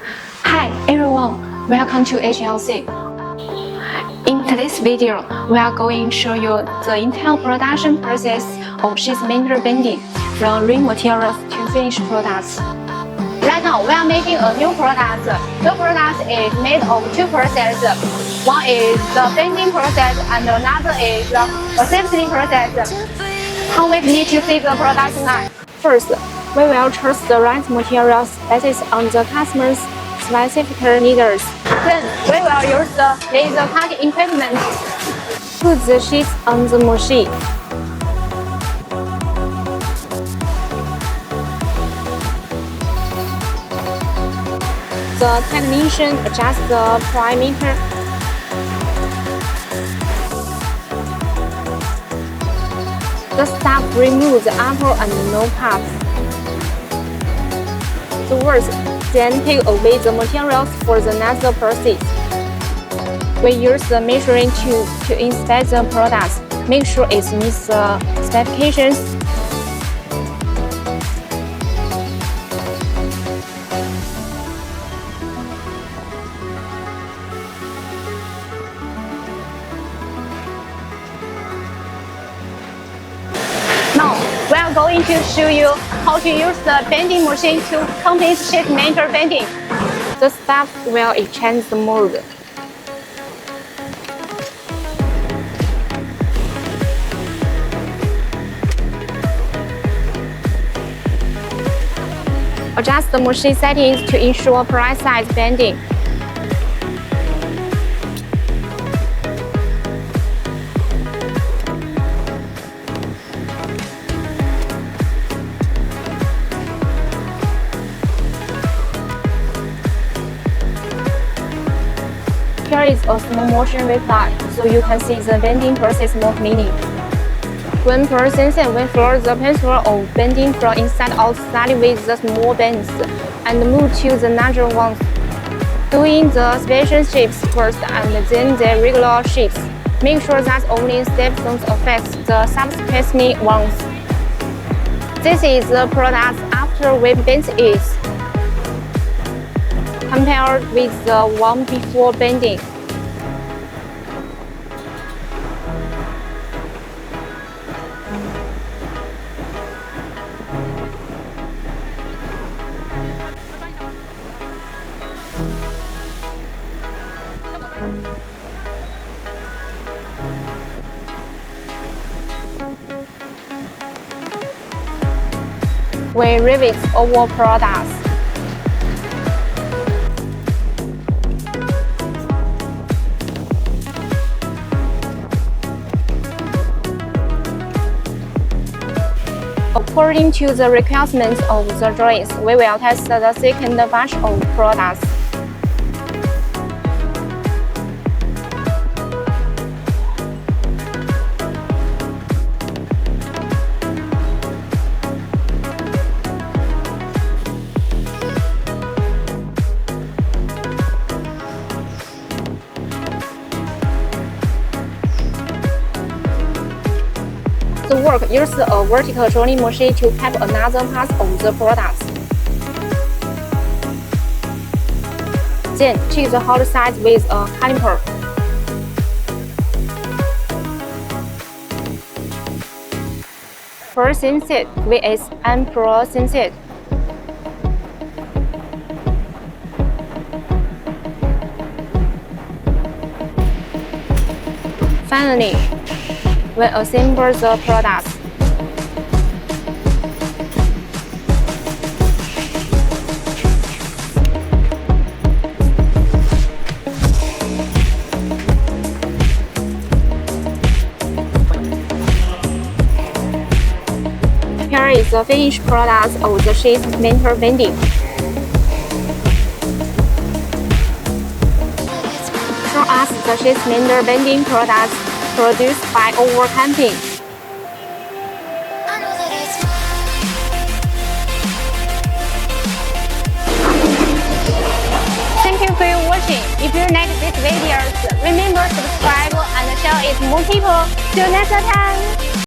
Hi everyone, welcome to HLC. In today's video, we are going to show you the entire production process of sheet metal bending from raw materials to finished products. Right now, we are making a new product. The product is made of two processes. One is the bending process and another is the assembly process. How we need to see the product line? First, we will choose the right materials based on the customer's specific needs. Then, we will use the laser cutting equipment. Put the sheets on the machine. The technician adjusts the parameter. The staff removes the upper and lower parts. The workers then take away the materials for the next process. We use the measuring tool to inspect the products, make sure it meets the specifications. Now, we are going to show you how to use the bending machine to complete sheet metal bending. The staff will exchange the mold. Adjust the machine settings to ensure precise bending. Here is a small motion reply, so you can see the bending process more clearly. When processing, we flow the pencil of bending from inside outside with the small bends and move to the larger ones, doing the special shapes first and then the regular shapes. Make sure that only steps don't affect the subsequent ones. This is the product after we bent it, compared with the one before bending. We rivet over products. According to the requirements of the drawings, we will test the second batch of products. The work uses a vertical drawing machine to cut another part of the product. Then check the hot side with a caliper. Processed vs. unprocessed. Finally, we assemble the product. Here is the finished product of the sheet metal bending. Show us the sheet metal bending products produced by overcamping. Thank you for watching. If you like these videos, remember subscribe and share it with more people. See you next time.